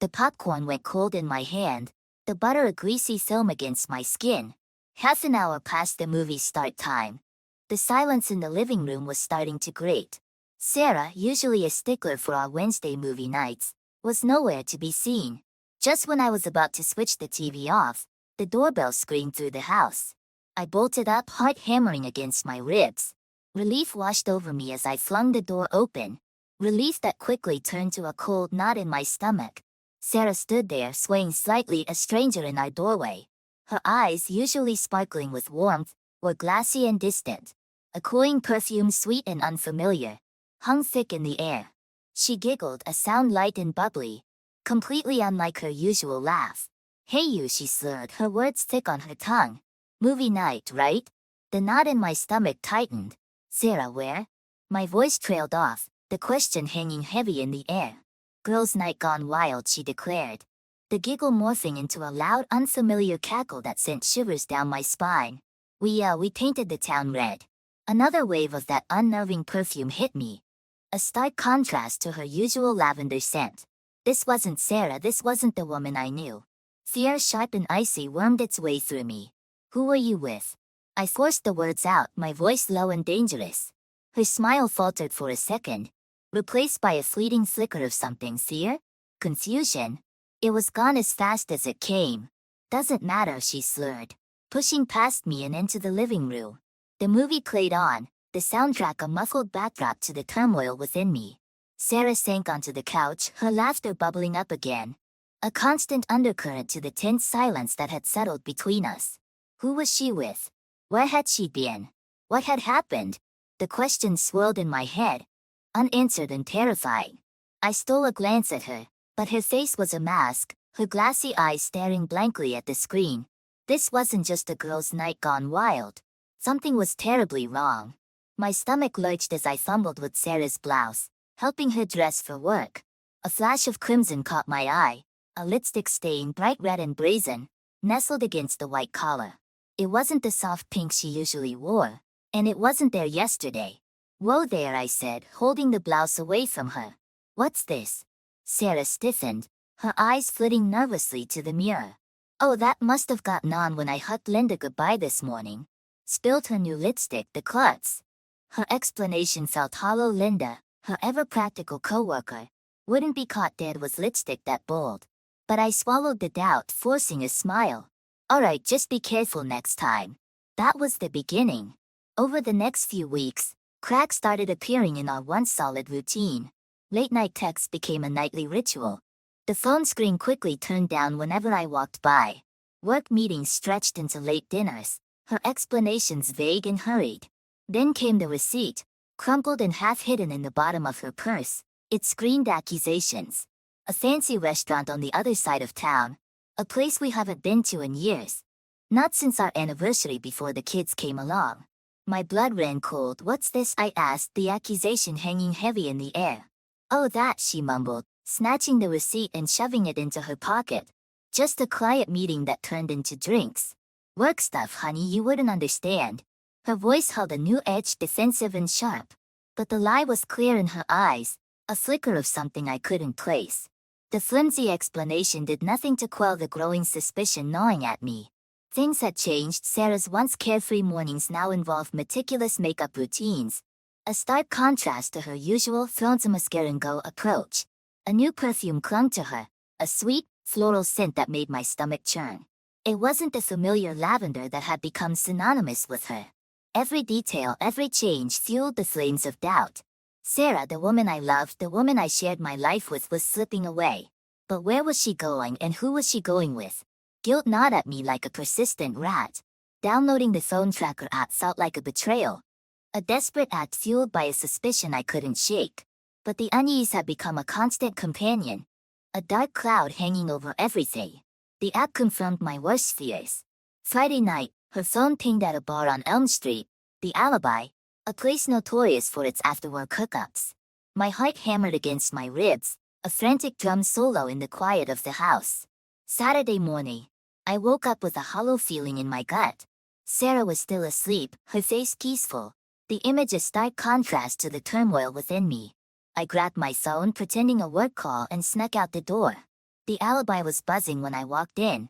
The popcorn went cold in my hand, the butter a greasy film against my skin. Half an hour past the movie start time. The silence in the living room was starting to grate. Sarah, usually a stickler for our Wednesday movie nights, was nowhere to be seen. Just when I was about to switch the TV off, the doorbell screamed through the house. I bolted up, heart hammering against my ribs. Relief washed over me as I flung the door open. Relief that quickly turned to a cold knot in my stomach. Sarah stood there, swaying slightly, a stranger in our doorway. Her eyes, usually sparkling with warmth, were glassy and distant. A cloying perfume, sweet and unfamiliar, hung thick in the air. She giggled, a sound light and bubbly, completely unlike her usual laugh. "Hey you," she slurred, her words thick on her tongue. "Movie night, right?" The knot in my stomach tightened. "Sarah, where?" My voice trailed off, the question hanging heavy in the air. "Girls' night gone wild," she declared. The giggle morphing into a loud, unfamiliar cackle that sent shivers down my spine. We painted the town red." Another wave of that unnerving perfume hit me. A stark contrast to her usual lavender scent. This wasn't Sarah, this wasn't the woman I knew. Fear, sharp and icy, wormed its way through me. "Who were you with?" I forced the words out, my voice low and dangerous. Her smile faltered for a second, replaced by a fleeting flicker of something. Fear? Confusion? It was gone as fast as it came. "Doesn't matter," she slurred, pushing past me and into the living room. The movie played on, the soundtrack a muffled backdrop to the turmoil within me. Sarah sank onto the couch, her laughter bubbling up again. A constant undercurrent to the tense silence that had settled between us. Who was she with? Where had she been? What had happened? The questions swirled in my head, unanswered and terrifying. I stole a glance at her, but her face was a mask, her glassy eyes staring blankly at the screen. This wasn't just a girl's night gone wild. Something was terribly wrong. My stomach lurched as I fumbled with Sarah's blouse, helping her dress for work. A flash of crimson caught my eye, a lipstick stain, bright red and brazen, nestled against the white collar. It wasn't the soft pink she usually wore, and it wasn't there yesterday. "Whoa there," I said, holding the blouse away from her. "What's this?" Sarah stiffened, her eyes flitting nervously to the mirror. "Oh, that must have gotten on when I hugged Linda goodbye this morning. Spilled her new lipstick, the klutz." Her explanation felt hollow. Linda, her ever-practical co-worker, wouldn't be caught dead with lipstick that bold. But I swallowed the doubt, forcing a smile. "Alright, just be careful next time." That was the beginning. Over the next few weeks, cracks started appearing in our once solid routine. Late-night texts became a nightly ritual. The phone screen quickly turned down whenever I walked by. Work meetings stretched into late dinners, her explanations vague and hurried. Then came the receipt, crumpled and half-hidden in the bottom of her purse. It screamed accusations. A fancy restaurant on the other side of town, a place we haven't been to in years. Not since our anniversary before the kids came along. My blood ran cold. "What's this?" I asked, the accusation hanging heavy in the air. "Oh, that," she mumbled, snatching the receipt and shoving it into her pocket. "Just a quiet meeting that turned into drinks. Work stuff, honey, you wouldn't understand." Her voice held a new edge, defensive and sharp. But the lie was clear in her eyes, a flicker of something I couldn't place. The flimsy explanation did nothing to quell the growing suspicion gnawing at me. Things had changed. Sarah's once carefree mornings now involved meticulous makeup routines, a stark contrast to her usual throw-on-some-mascara-and-go approach. A new perfume clung to her, a sweet, floral scent that made my stomach churn. It wasn't the familiar lavender that had become synonymous with her. Every detail, every change fueled the flames of doubt. Sarah, the woman I loved, the woman I shared my life with, was slipping away. But where was she going, and who was she going with? Guilt gnawed at me like a persistent rat. Downloading the phone tracker app felt like a betrayal. A desperate act fueled by a suspicion I couldn't shake. But the unease had become a constant companion. A dark cloud hanging over everything. The app confirmed my worst fears. Friday night, her phone pinged at a bar on Elm Street, the Alibi, a place notorious for its after-work hookups. My heart hammered against my ribs, a frantic drum solo in the quiet of the house. Saturday morning, I woke up with a hollow feeling in my gut. Sarah was still asleep, her face peaceful, the image a stark contrast to the turmoil within me. I grabbed my phone, pretending a work call, and snuck out the door. The alibi was buzzing when I walked in.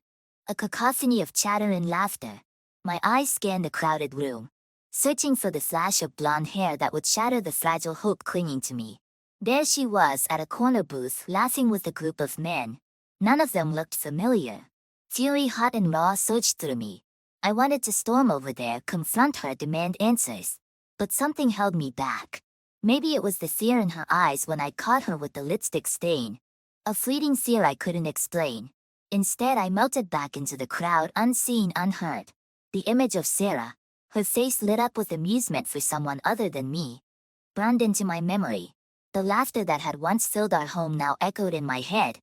A cacophony of chatter and laughter. My eyes scanned the crowded room, searching for the flash of blonde hair that would shatter the fragile hope clinging to me. There she was at a corner booth, laughing with a group of men. None of them looked familiar. Fury hot and raw surged through me. I wanted to storm over there, confront her, demand answers. But something held me back. Maybe it was the fear in her eyes when I caught her with the lipstick stain. A fleeting fear I couldn't explain. Instead, I melted back into the crowd, unseen, unheard. The image of Sarah, her face lit up with amusement for someone other than me, burned into my memory. The laughter that had once filled our home now echoed in my head,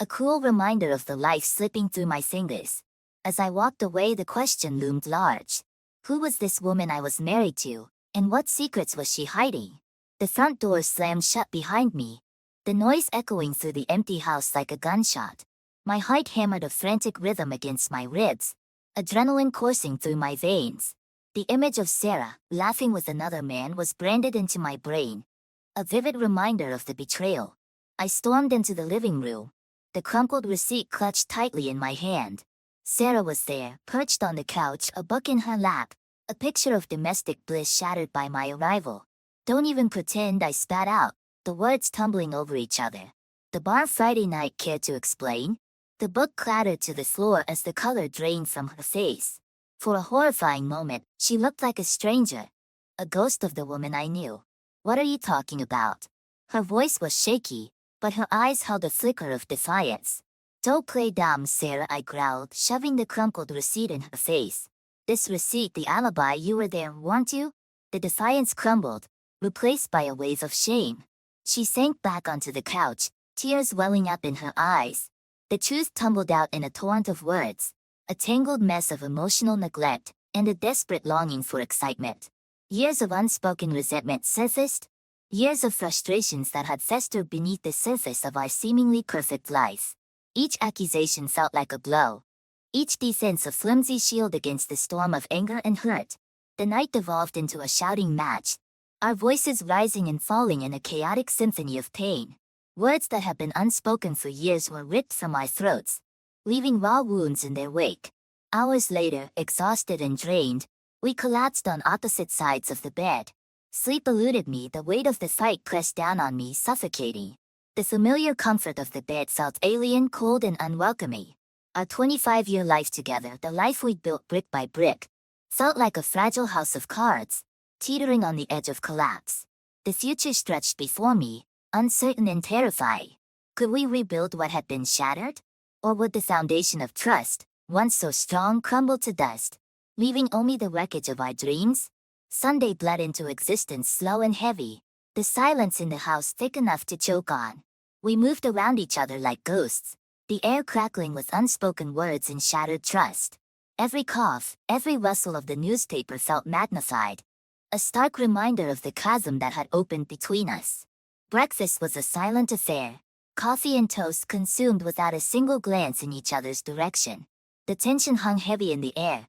a cruel reminder of the life slipping through my fingers. As I walked away, the question loomed large. Who was this woman I was married to, and what secrets was she hiding? The front door slammed shut behind me, the noise echoing through the empty house like a gunshot. My heart hammered a frantic rhythm against my ribs, adrenaline coursing through my veins. The image of Sarah, laughing with another man, was branded into my brain, a vivid reminder of the betrayal. I stormed into the living room, the crumpled receipt clutched tightly in my hand. Sarah was there, perched on the couch, a book in her lap, a picture of domestic bliss shattered by my arrival. Don't even pretend, I spat out, the words tumbling over each other. The bar Friday night, care to explain? The book clattered to the floor as the color drained from her face. For a horrifying moment, she looked like a stranger, a ghost of the woman I knew. What are you talking about? Her voice was shaky, but her eyes held a flicker of defiance. Don't play dumb, Sarah, I growled, shoving the crumpled receipt in her face. This receipt, the alibi, you were there, weren't you? The defiance crumbled, replaced by a wave of shame. She sank back onto the couch, tears welling up in her eyes. The truth tumbled out in a torrent of words, a tangled mess of emotional neglect, and a desperate longing for excitement. Years of unspoken resentment surfaced, years of frustrations that had festered beneath the surface of our seemingly perfect life. Each accusation felt like a blow, each defense a flimsy shield against the storm of anger and hurt. The night devolved into a shouting match, our voices rising and falling in a chaotic symphony of pain. Words that had been unspoken for years were ripped from our throats, leaving raw wounds in their wake. Hours later, exhausted and drained, we collapsed on opposite sides of the bed. Sleep eluded me, the weight of the fight pressed down on me, suffocating. The familiar comfort of the bed felt alien, cold, and unwelcoming. Our 25-year life together, the life we'd built brick by brick, felt like a fragile house of cards, teetering on the edge of collapse. The future stretched before me, uncertain and terrifying. Could we rebuild what had been shattered? Or would the foundation of trust, once so strong, crumble to dust, leaving only the wreckage of our dreams? Sunday bled into existence slow and heavy, the silence in the house thick enough to choke on. We moved around each other like ghosts, the air crackling with unspoken words and shattered trust. Every cough, every rustle of the newspaper felt magnified, a stark reminder of the chasm that had opened between us. Breakfast was a silent affair, coffee and toast consumed without a single glance in each other's direction. The tension hung heavy in the air,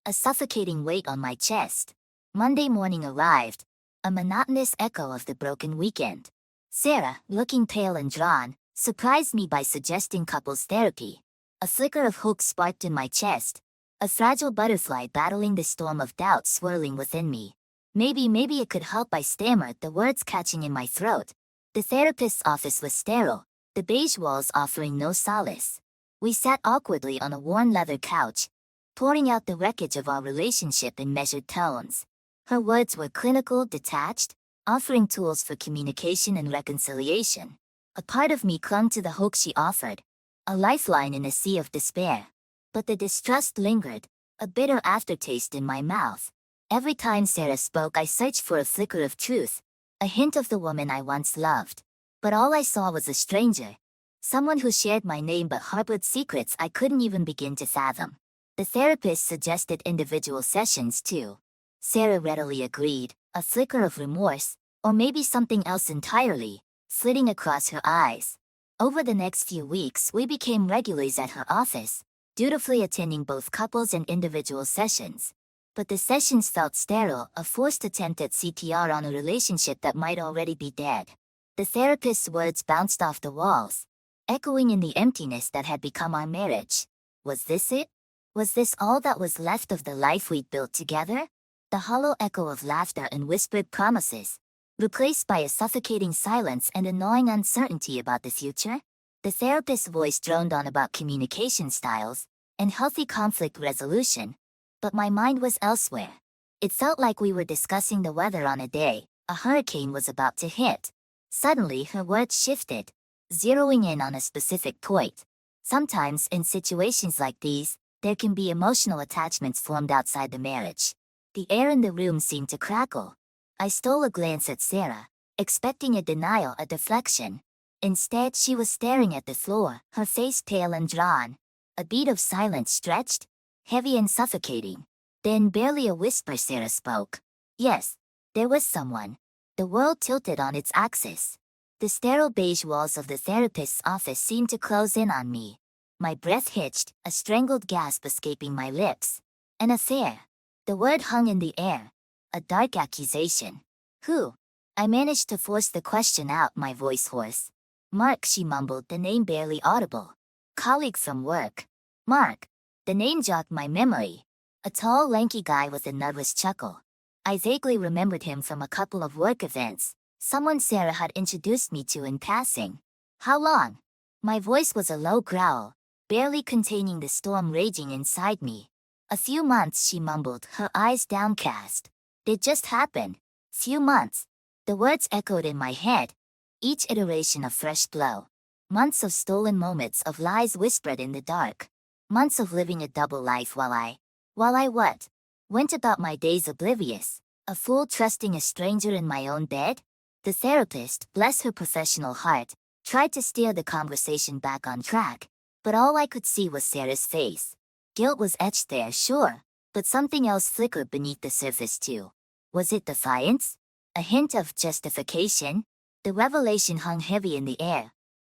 a suffocating weight on my chest. Monday morning arrived, a monotonous echo of the broken weekend. Sarah, looking pale and drawn, surprised me by suggesting couples therapy. A flicker of hope sparked in my chest, a fragile butterfly battling the storm of doubt swirling within me. Maybe it could help, I stammered, the words catching in my throat. The therapist's office was sterile, the beige walls offering no solace. We sat awkwardly on a worn leather couch, pouring out the wreckage of our relationship in measured tones. Her words were clinical, detached, offering tools for communication and reconciliation. A part of me clung to the hope she offered, a lifeline in a sea of despair. But the distrust lingered, a bitter aftertaste in my mouth. Every time Sarah spoke, I searched for a flicker of truth, a hint of the woman I once loved. But all I saw was a stranger, someone who shared my name but harbored secrets I couldn't even begin to fathom. The therapist suggested individual sessions too. Sarah readily agreed, a flicker of remorse, or maybe something else entirely, flitting across her eyes. Over the next few weeks, we became regulars at her office, dutifully attending both couples and individual sessions. But the sessions felt sterile, a forced attempt at CPR on a relationship that might already be dead. The therapist's words bounced off the walls. echoing in the emptiness that had become our marriage. Was this it? Was this all that was left of the life we'd built together? The hollow echo of laughter and whispered promises, replaced by a suffocating silence and a gnawing uncertainty about the future? The therapist's voice droned on about communication styles and healthy conflict resolution, but my mind was elsewhere. It felt like we were discussing the weather on a day a hurricane was about to hit. Suddenly her words shifted, zeroing in on a specific point. Sometimes in situations like these, there can be emotional attachments formed outside the marriage. The air in the room seemed to crackle. I stole a glance at Sarah, expecting a denial, a deflection. Instead, she was staring at the floor, her face pale and drawn. A beat of silence stretched, heavy and suffocating. Then barely a whisper, Sarah spoke. Yes, there was someone. The world tilted on its axis. The sterile beige walls of the therapist's office seemed to close in on me. My breath hitched, a strangled gasp escaping my lips. An affair. The word hung in the air. A dark accusation. Who? I managed to force the question out, my voice hoarse. Mark, she mumbled, the name barely audible. Colleague from work. Mark. The name jogged my memory. A tall, lanky guy with a nervous chuckle. I vaguely remembered him from a couple of work events, someone Sarah had introduced me to in passing. How long? My voice was a low growl, barely containing the storm raging inside me. A few months, she mumbled, her eyes downcast. It just happened. Few months. The words echoed in my head, each iteration a fresh blow. Months of stolen moments, of lies whispered in the dark. Months of living a double life while I what? Went about my days oblivious, a fool trusting a stranger in my own bed? The therapist, bless her professional heart, tried to steer the conversation back on track, but all I could see was Sarah's face. Guilt was etched there, sure, but something else flickered beneath the surface too. Was it defiance? A hint of justification? The revelation hung heavy in the air,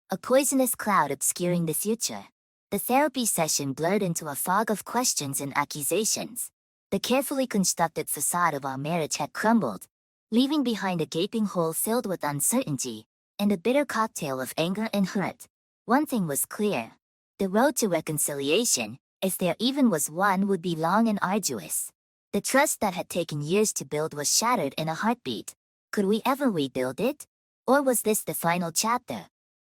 a poisonous cloud obscuring the future. The therapy session blurred into a fog of questions and accusations. The carefully constructed facade of our marriage had crumbled, leaving behind a gaping hole filled with uncertainty and a bitter cocktail of anger and hurt. One thing was clear. The road to reconciliation, if there even was one, would be long and arduous. The trust that had taken years to build was shattered in a heartbeat. Could we ever rebuild it? Or was this the final chapter?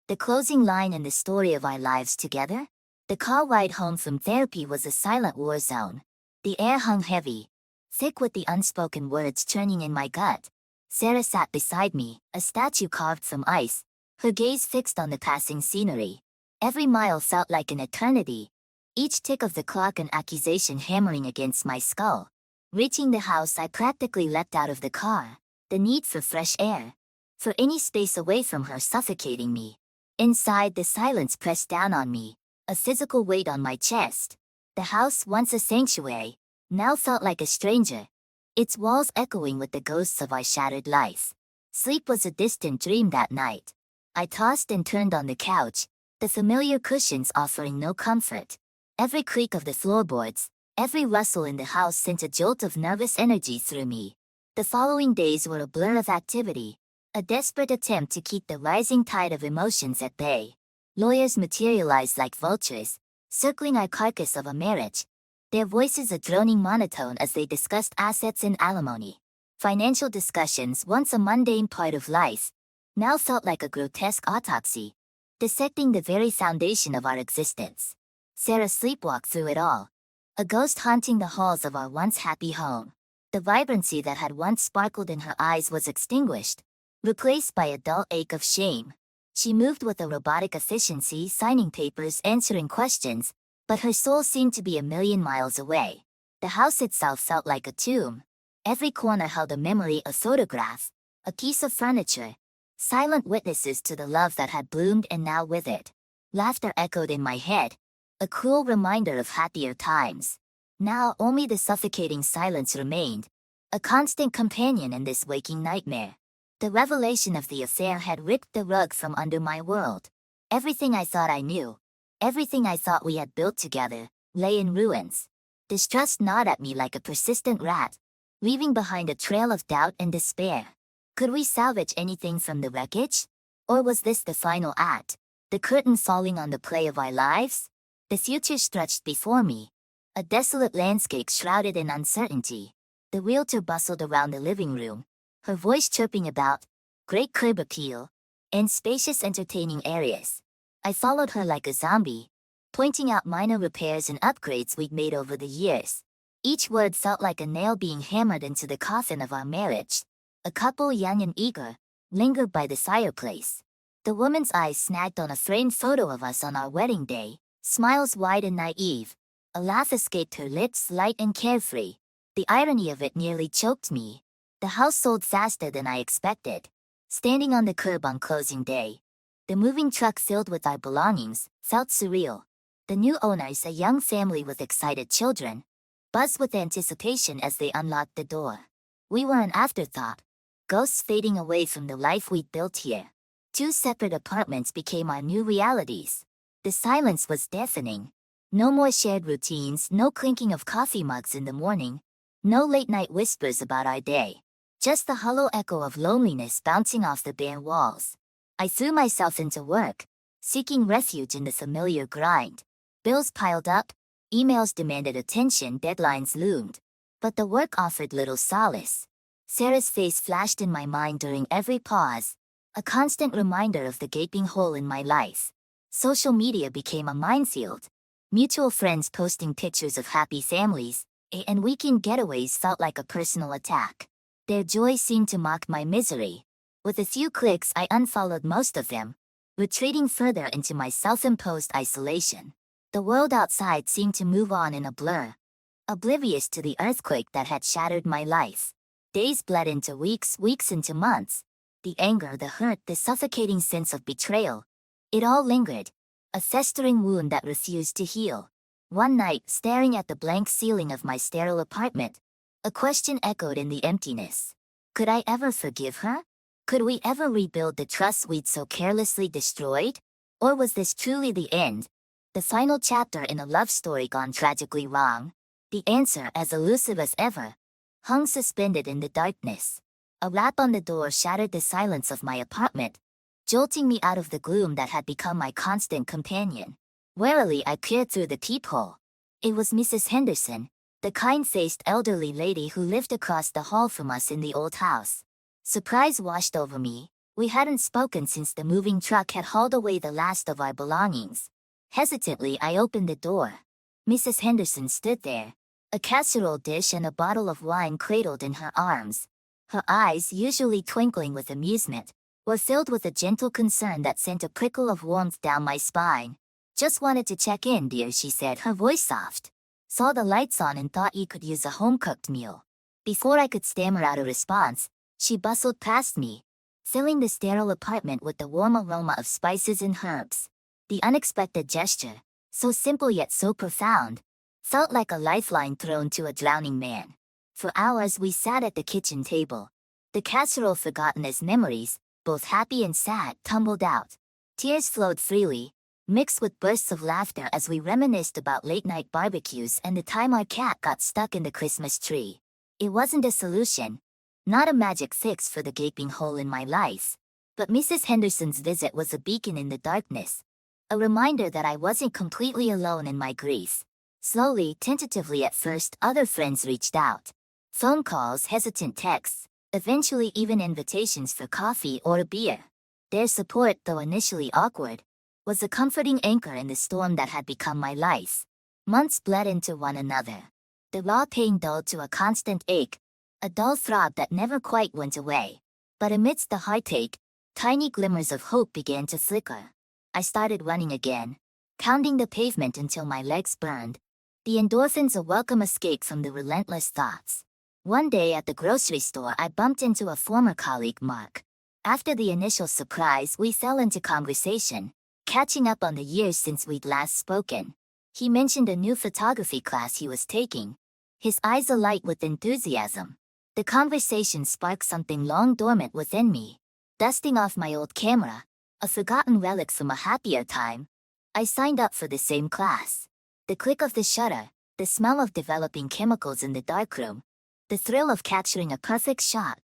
The closing line in the story of our lives together? The car ride home from therapy was a silent war zone. The air hung heavy, thick with the unspoken words churning in my gut. Sarah sat beside me, a statue carved from ice, her gaze fixed on the passing scenery. Every mile felt like an eternity, each tick of the clock an accusation hammering against my skull. Reaching the house, I practically leapt out of the car, the need for fresh air, for any space away from her suffocating me. Inside, the silence pressed down on me, a physical weight on my chest. The house, once a sanctuary, now felt like a stranger, its walls echoing with the ghosts of our shattered life. Sleep was a distant dream that night. I tossed and turned on the couch, the familiar cushions offering no comfort. Every creak of the floorboards, every rustle in the house sent a jolt of nervous energy through me. The following days were a blur of activity, a desperate attempt to keep the rising tide of emotions at bay. Lawyers materialized like vultures, circling our carcass of a marriage, their voices a droning monotone as they discussed assets and alimony. Financial discussions, once a mundane part of life, now felt like a grotesque autopsy, dissecting the very foundation of our existence. Sarah sleepwalked through it all, a ghost haunting the halls of our once happy home. The vibrancy that had once sparkled in her eyes was extinguished, replaced by a dull ache of shame. She moved with a robotic efficiency, signing papers, answering questions, but her soul seemed to be a million miles away. The house itself felt like a tomb. Every corner held a memory, a photograph, a piece of furniture, silent witnesses to the love that had bloomed and now withered. Laughter echoed in my head, a cruel reminder of happier times. Now only the suffocating silence remained, a constant companion in this waking nightmare. The revelation of the affair had ripped the rug from under my world. Everything I thought I knew, everything I thought we had built together, lay in ruins. Distrust gnawed at me like a persistent rat, leaving behind a trail of doubt and despair. Could we salvage anything from the wreckage? Or was this the final act, the curtain falling on the play of our lives? The future stretched before me, a desolate landscape shrouded in uncertainty. The realtor bustled around the living room, her voice chirping about great curb appeal and spacious entertaining areas. I followed her like a zombie, pointing out minor repairs and upgrades we'd made over the years. Each word felt like a nail being hammered into the coffin of our marriage. A couple, young and eager, lingered by the fireplace. The woman's eyes snagged on a framed photo of us on our wedding day, smiles wide and naive. A laugh escaped her lips, light and carefree. The irony of it nearly choked me. The house sold faster than I expected. Standing on the curb on closing day, the moving truck filled with our belongings felt surreal. The new owners, a young family with excited children, buzzed with anticipation as they unlocked the door. We were an afterthought, ghosts fading away from the life we'd built here. Two separate apartments became our new realities. The silence was deafening. No more shared routines, no clinking of coffee mugs in the morning, no late-night whispers about our day. Just the hollow echo of loneliness bouncing off the bare walls. I threw myself into work, seeking refuge in the familiar grind. Bills piled up, emails demanded attention, deadlines loomed. But the work offered little solace. Sarah's face flashed in my mind during every pause, a constant reminder of the gaping hole in my life. Social media became a minefield. Mutual friends posting pictures of happy families, and weekend getaways felt like a personal attack. Their joy seemed to mock my misery. With a few clicks, I unfollowed most of them, retreating further into my self-imposed isolation. The world outside seemed to move on in a blur, oblivious to the earthquake that had shattered my life. Days bled into weeks, weeks into months. The anger, the hurt, the suffocating sense of betrayal. It all lingered, a festering wound that refused to heal. One night, staring at the blank ceiling of my sterile apartment, a question echoed in the emptiness. Could I ever forgive her? Could we ever rebuild the trust we'd so carelessly destroyed? Or was this truly the end? The final chapter in a love story gone tragically wrong? The answer, as elusive as ever, hung suspended in the darkness. A rap on the door shattered the silence of my apartment, jolting me out of the gloom that had become my constant companion. Warily I peered through the peephole. It was Mrs. Henderson, the kind-faced elderly lady who lived across the hall from us in the old house. Surprise washed over me. We hadn't spoken since the moving truck had hauled away the last of our belongings. Hesitantly I opened the door. Mrs. Henderson stood there, a casserole dish and a bottle of wine cradled in her arms. Her eyes, usually twinkling with amusement, were filled with a gentle concern that sent a prickle of warmth down my spine. Just wanted to check in, dear, she said, her voice soft. Saw the lights on and thought you could use a home-cooked meal. Before I could stammer out a response, she bustled past me, filling the sterile apartment with the warm aroma of spices and herbs. The unexpected gesture, so simple yet so profound, felt like a lifeline thrown to a drowning man. For hours we sat at the kitchen table. The casserole forgotten as memories, both happy and sad, tumbled out. Tears flowed freely, mixed with bursts of laughter as we reminisced about late-night barbecues and the time our cat got stuck in the Christmas tree. It wasn't a solution, not a magic fix for the gaping hole in my life, but Mrs. Henderson's visit was a beacon in the darkness, a reminder that I wasn't completely alone in my grief. Slowly, tentatively at first, other friends reached out. Phone calls, hesitant texts, eventually even invitations for coffee or a beer. Their support, though initially awkward, was a comforting anchor in the storm that had become my life. Months bled into one another. The raw pain dulled to a constant ache, a dull throb that never quite went away. But amidst the heartache, tiny glimmers of hope began to flicker. I started running again, pounding the pavement until my legs burned. The endorphins a welcome escape from the relentless thoughts. One day at the grocery store I bumped into a former colleague, Mark. After the initial surprise, we fell into conversation, catching up on the years since we'd last spoken. He mentioned a new photography class he was taking, his eyes alight with enthusiasm. The conversation sparked something long dormant within me. Dusting off my old camera, a forgotten relic from a happier time, I signed up for the same class. The click of the shutter, the smell of developing chemicals in the darkroom, the thrill of capturing a perfect shot,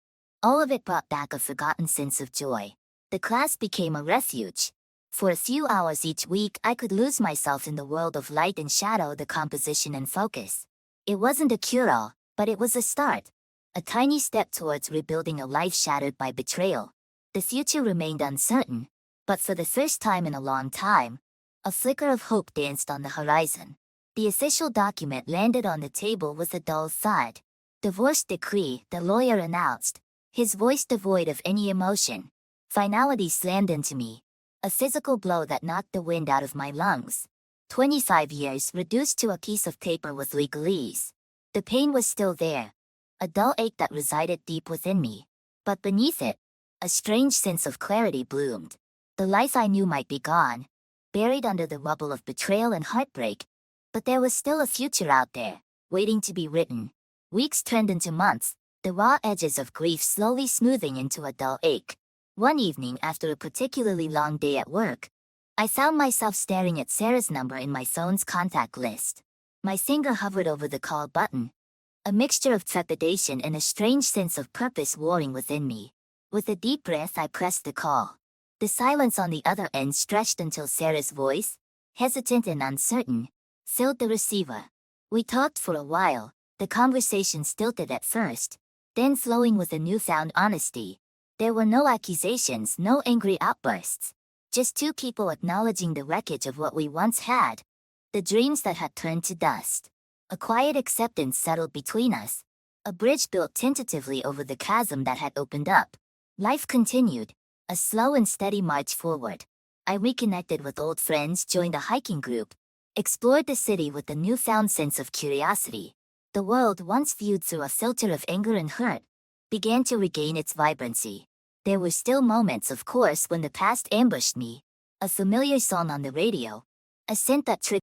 all of it brought back a forgotten sense of joy. The class became a refuge, For a few hours each week, I could lose myself in the world of light and shadow, the composition and focus. It wasn't a cure-all, but it was a start. A tiny step towards rebuilding a life shattered by betrayal. The future remained uncertain, but for the first time in a long time, a flicker of hope danced on the horizon. The official document landed on the table with a dull thud. Divorce decree, the lawyer announced, his voice devoid of any emotion. Finality slammed into me. A physical blow that knocked the wind out of my lungs. 25 years reduced to a piece of paper with legalese. The pain was still there, a dull ache that resided deep within me. But beneath it, a strange sense of clarity bloomed. The life I knew might be gone, buried under the rubble of betrayal and heartbreak. But there was still a future out there, waiting to be written. Weeks turned into months, the raw edges of grief slowly smoothing into a dull ache. One evening after a particularly long day at work, I found myself staring at Sarah's number in my phone's contact list. My finger hovered over the call button. A mixture of trepidation and a strange sense of purpose warring within me. With a deep breath, I pressed the call. The silence on the other end stretched until Sarah's voice, hesitant and uncertain, filled the receiver. We talked for a while, the conversation stilted at first, then flowing with a newfound honesty. There were no accusations, no angry outbursts. Just two people acknowledging the wreckage of what we once had. The dreams that had turned to dust. A quiet acceptance settled between us. A bridge built tentatively over the chasm that had opened up. Life continued, a slow and steady march forward. I reconnected with old friends, joined a hiking group, explored the city with a newfound sense of curiosity. The world, once viewed through a filter of anger and hurt, began to regain its vibrancy. There were still moments, of course, when the past ambushed me. A familiar song on the radio, a scent that triggered